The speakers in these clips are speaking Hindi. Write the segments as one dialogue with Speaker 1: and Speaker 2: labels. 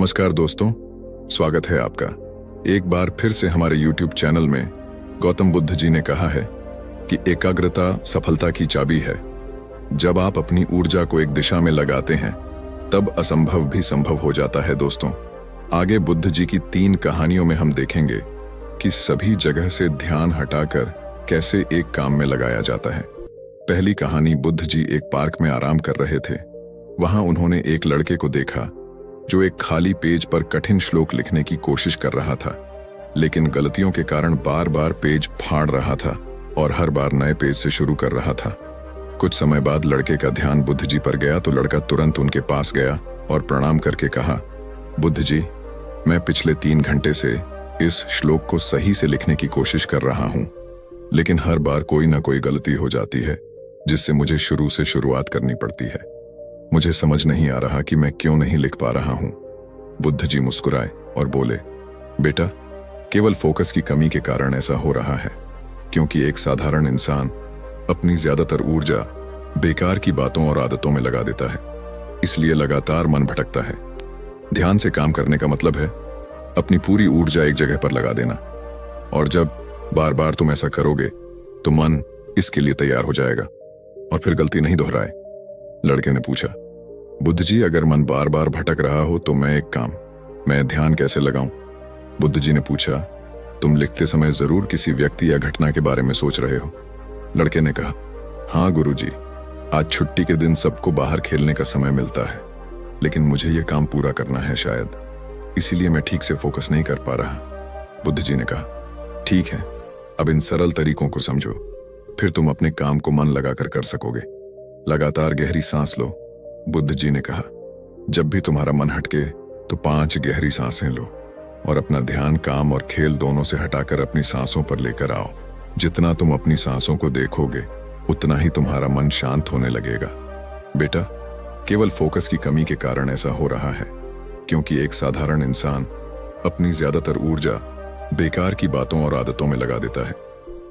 Speaker 1: नमस्कार दोस्तों, स्वागत है आपका एक बार फिर से हमारे YouTube चैनल में। गौतम बुद्ध जी ने कहा है कि एकाग्रता सफलता की चाबी है। जब आप अपनी ऊर्जा को एक दिशा में लगाते हैं तब असंभव भी संभव हो जाता है। दोस्तों, आगे बुद्ध जी की 3 कहानियों में हम देखेंगे कि सभी जगह से ध्यान हटाकर कैसे एक काम में लगाया जाता है। पहली कहानी, बुद्ध जी एक पार्क में आराम कर रहे थे। वहां उन्होंने एक लड़के को देखा जो एक खाली पेज पर कठिन श्लोक लिखने की कोशिश कर रहा था, लेकिन गलतियों के कारण बार बार पेज फाड़ रहा था और हर बार नए पेज से शुरू कर रहा था। कुछ समय बाद लड़के का ध्यान बुद्ध जी पर गया तो लड़का तुरंत उनके पास गया और प्रणाम करके कहा, बुद्ध जी, मैं पिछले 3 घंटे से इस श्लोक को सही से लिखने की कोशिश कर रहा हूं, लेकिन हर बार कोई ना कोई गलती हो जाती है जिससे मुझे शुरू से शुरुआत करनी पड़ती है। मुझे समझ नहीं आ रहा कि मैं क्यों नहीं लिख पा रहा हूं। बुद्ध जी मुस्कुराए और बोले, बेटा, केवल फोकस की कमी के कारण ऐसा हो रहा है, क्योंकि एक साधारण इंसान अपनी ज्यादातर ऊर्जा बेकार की बातों और आदतों में लगा देता है, इसलिए लगातार मन भटकता है। ध्यान से काम करने का मतलब है अपनी पूरी ऊर्जा एक जगह पर लगा देना, और जब बार बार तुम ऐसा करोगे तो मन इसके लिए तैयार हो जाएगा और फिर गलती नहीं दोहराए। लड़के ने पूछा, बुद्ध जी, अगर मन बार बार भटक रहा हो तो मैं ध्यान कैसे लगाऊं? बुद्ध जी ने पूछा, तुम लिखते समय जरूर किसी व्यक्ति या घटना के बारे में सोच रहे हो? लड़के ने कहा, हाँ गुरुजी, आज छुट्टी के दिन सबको बाहर खेलने का समय मिलता है, लेकिन मुझे यह काम पूरा करना है शायद, इसीलिए मैं ठीक से फोकस नहीं कर पा रहा। बुद्ध जी ने कहा, ठीक है, अब इन सरल तरीकों को समझो, फिर तुम अपने काम को मन लगाकर कर सकोगे। लगातार गहरी सांस लो। बुद्ध जी ने कहा, जब भी तुम्हारा मन हटके तो 5 गहरी सांसें लो और अपना ध्यान काम और खेल दोनों से हटाकर अपनी सांसों पर लेकर आओ। जितना तुम अपनी सांसों को देखोगे उतना ही तुम्हारा मन शांत होने लगेगा। बेटा, केवल फोकस की कमी के कारण ऐसा हो रहा है, क्योंकि एक साधारण इंसान अपनी ज्यादातर ऊर्जा बेकार की बातों और आदतों में लगा देता है,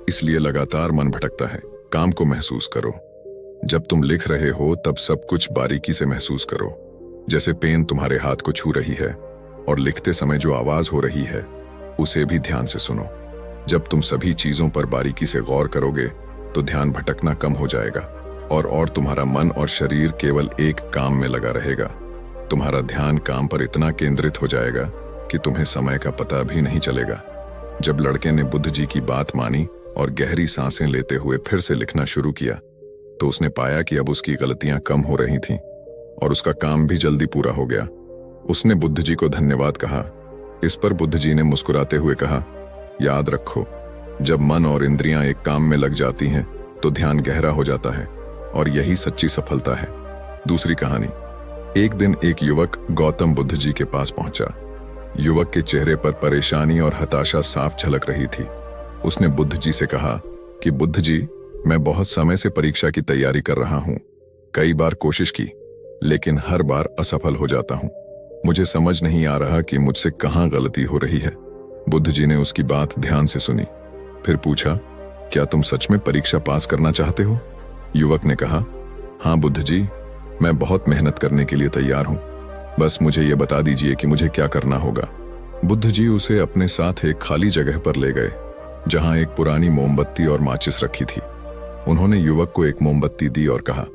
Speaker 1: इसलिए लगातार मन भटकता है। काम को महसूस करो। जब तुम लिख रहे हो तब सब कुछ बारीकी से महसूस करो, जैसे पेन तुम्हारे हाथ को छू रही है, और लिखते समय जो आवाज हो रही है उसे भी ध्यान से सुनो। जब तुम सभी चीजों पर बारीकी से गौर करोगे तो ध्यान भटकना कम हो जाएगा और तुम्हारा मन और शरीर केवल एक काम में लगा रहेगा। तुम्हारा ध्यान काम पर इतना केंद्रित हो जाएगा कि तुम्हें समय का पता भी नहीं चलेगा। जब लड़के ने बुद्ध जी की बात मानी और गहरी सांसें लेते हुए फिर से लिखना शुरू किया तो उसने पाया कि अब उसकी गलतियां कम हो रही थीं और उसका काम भी जल्दी पूरा हो गया। उसने बुद्ध जी को धन्यवाद कहा। इस पर बुद्ध जी ने मुस्कुराते हुए कहा, याद रखो, जब मन और इंद्रियां एक काम में लग जाती हैं तो ध्यान गहरा हो जाता है, और यही सच्ची सफलता है। दूसरी कहानी, एक दिन एक युवक गौतम बुद्ध जी के पास पहुंचा। युवक के चेहरे पर परेशानी और हताशा साफ झलक रही थी। उसने बुद्ध जी से कहा कि बुद्ध जी, मैं बहुत समय से परीक्षा की तैयारी कर रहा हूं। कई बार कोशिश की, लेकिन हर बार असफल हो जाता हूं। मुझे समझ नहीं आ रहा कि मुझसे कहां गलती हो रही है। बुद्ध जी ने उसकी बात ध्यान से सुनी, फिर पूछा, क्या तुम सच में परीक्षा पास करना चाहते हो? युवक ने कहा, हाँ बुद्ध जी, मैं बहुत मेहनत करने के लिए तैयार हूं। बस मुझे यह बता दीजिए कि मुझे क्या करना होगा। बुद्ध जी उसे अपने साथ एक खाली जगह पर ले गए, जहां एक पुरानी मोमबत्ती और माचिस रखी थी। उन्होंने युवक को एक मोमबत्ती दी और कहा,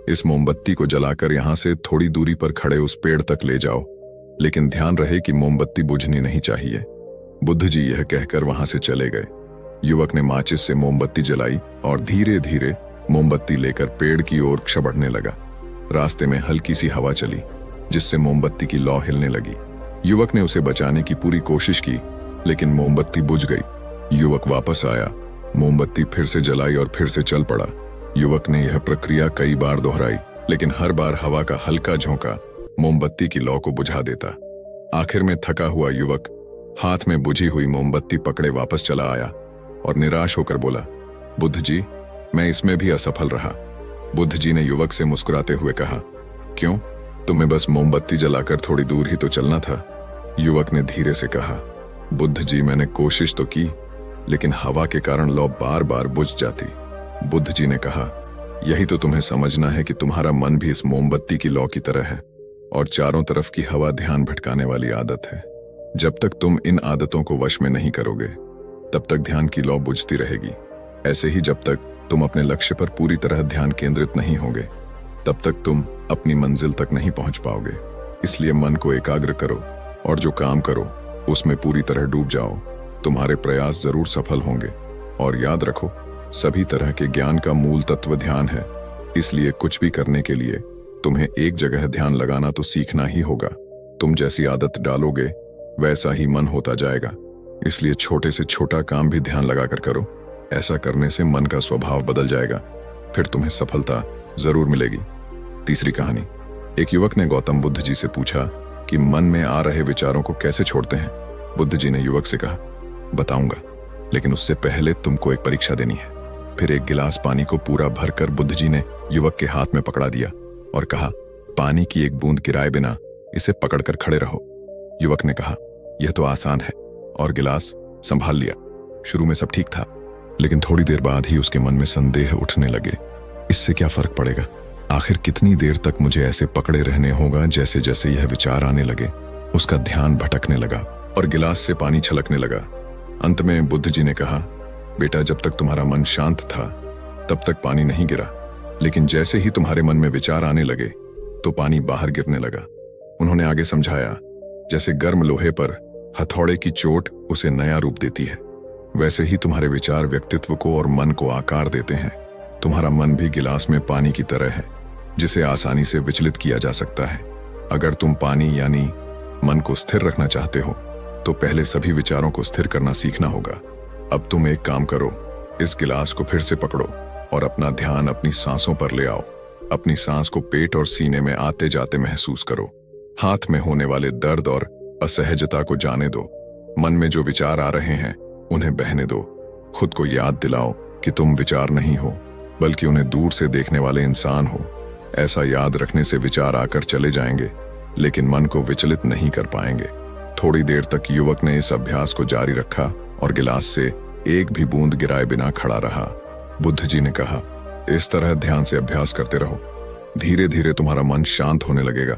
Speaker 1: इस मोमबत्ती को जलाकर यहां से थोड़ी दूरी पर खड़े उस पेड़ तक ले जाओ, लेकिन ध्यान रहे कि मोमबत्ती बुझनी नहीं चाहिए। बुद्ध जी यह कहकर वहां से चले गए। युवक ने माचिस से मोमबत्ती जलाई और धीरे धीरे मोमबत्ती लेकर पेड़ की ओर बढ़ने लगा। रास्ते में हल्की सी हवा चली, जिससे मोमबत्ती की लौ हिलने लगी। युवक ने उसे बचाने की पूरी कोशिश की, लेकिन मोमबत्ती बुझ गई। युवक वापस आया, मोमबत्ती फिर से जलाई और फिर से चल पड़ा। युवक ने यह प्रक्रिया कई बार दोहराई, लेकिन हर बार हवा का हल्का झोंका मोमबत्ती की लौ को बुझा देता। आखिर में थका हुआ युवक हाथ में बुझी हुई मोमबत्ती पकड़े वापस चला आया और निराश होकर बोला, बुद्ध जी, मैं इसमें भी असफल रहा। बुद्ध जी ने युवक से मुस्कुराते हुए कहा, क्यों? तुम्हें बस मोमबत्ती जलाकर थोड़ी दूर ही तो चलना था। युवक ने धीरे से कहा, बुद्ध जी, मैंने कोशिश तो की, लेकिन हवा के कारण लौ बार बार बुझ जाती। बुद्ध जी ने कहा, यही तो तुम्हें समझना है कि तुम्हारा मन भी इस मोमबत्ती की लौ की तरह है, और चारों तरफ की हवा ध्यान भटकाने वाली आदत है। जब तक तुम इन आदतों को वश में नहीं करोगे, तब तक ध्यान की लौ बुझती रहेगी। ऐसे ही जब तक तुम अपने लक्ष्य पर पूरी तरह ध्यान केंद्रित नहीं होगे, तब तक तुम अपनी मंजिल तक नहीं पहुंच पाओगे। इसलिए मन को एकाग्र करो और जो काम करो उसमें पूरी तरह डूब जाओ। तुम्हारे प्रयास जरूर सफल होंगे। और याद रखो, सभी तरह के ज्ञान का मूल तत्व ध्यान है। इसलिए कुछ भी करने के लिए तुम्हें एक जगह ध्यान लगाना तो सीखना ही होगा। तुम जैसी आदत डालोगे वैसा ही मन होता जाएगा। इसलिए छोटे से छोटा काम भी ध्यान लगाकर करो। ऐसा करने से मन का स्वभाव बदल जाएगा, फिर तुम्हें सफलता जरूर मिलेगी। तीसरी कहानी। एक युवक ने गौतम बुद्ध जी से पूछा कि मन में आ रहे विचारों को कैसे छोड़ते हैं। बुद्ध जी ने युवक से कहा, बताऊंगा, लेकिन उससे पहले तुमको एक परीक्षा देनी है। फिर एक गिलास पानी को पूरा भरकर बुद्ध जी ने युवक के हाथ में पकड़ा दिया और कहा, पानी की एक बूंद गिराए बिना इसे पकड़कर खड़े रहो। युवक ने कहा, यह तो आसान है, और गिलास संभाल लिया। शुरू में सब ठीक था, लेकिन थोड़ी देर बाद ही उसके मन में संदेह उठने लगे। इससे क्या फर्क पड़ेगा? आखिर कितनी देर तक मुझे ऐसे पकड़े रहने होगा? जैसे जैसे यह विचार आने लगे, उसका ध्यान भटकने लगा और गिलास से पानी छलकने लगा। अंत में बुद्ध जी ने कहा, बेटा, जब तक तुम्हारा मन शांत था तब तक पानी नहीं गिरा, लेकिन जैसे ही तुम्हारे मन में विचार आने लगे तो पानी बाहर गिरने लगा। उन्होंने आगे समझाया, जैसे गर्म लोहे पर हथौड़े की चोट उसे नया रूप देती है, वैसे ही तुम्हारे विचार व्यक्तित्व को और मन को आकार देते हैं। तुम्हारा मन भी गिलास में पानी की तरह है, जिसे आसानी से विचलित किया जा सकता है। अगर तुम पानी यानी मन को स्थिर रखना चाहते हो तो पहले सभी विचारों को स्थिर करना सीखना होगा। अब तुम एक काम करो, इस गिलास को फिर से पकड़ो और अपना ध्यान अपनी सांसों पर ले आओ। अपनी सांस को पेट और सीने में आते जाते महसूस करो। हाथ में होने वाले दर्द और असहजता को जाने दो। मन में जो विचार आ रहे हैं उन्हें बहने दो। खुद को याद दिलाओ कि तुम विचार नहीं हो, बल्कि उन्हें दूर से देखने वाले इंसान हो। ऐसा याद रखने से विचार आकर चले जाएंगे, लेकिन मन को विचलित नहीं कर पाएंगे। थोड़ी देर तक युवक ने इस अभ्यास को जारी रखा और गिलास से एक भी बूंद गिराए बिना खड़ा रहा। बुद्ध जी ने कहा, इस तरह ध्यान से अभ्यास करते रहो। धीरे धीरे तुम्हारा मन शांत होने लगेगा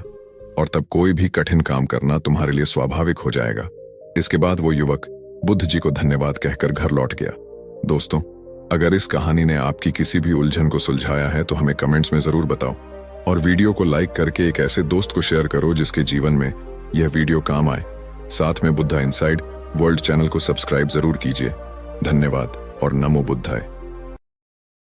Speaker 1: और तब कोई भी कठिन काम करना तुम्हारे लिए स्वाभाविक हो जाएगा। इसके बाद वो युवक बुद्ध जी को धन्यवाद कहकर घर लौट गया। दोस्तों, अगर इस कहानी ने आपकी किसी भी उलझन को सुलझाया है तो हमें कमेंट्स में जरूर बताओ, और वीडियो को लाइक करके एक ऐसे दोस्त को शेयर करो जिसके जीवन में यह वीडियो काम आए। साथ में बुद्धा इनसाइड वर्ल्ड चैनल को सब्सक्राइब जरूर कीजिए। धन्यवाद और नमो बुद्धाय।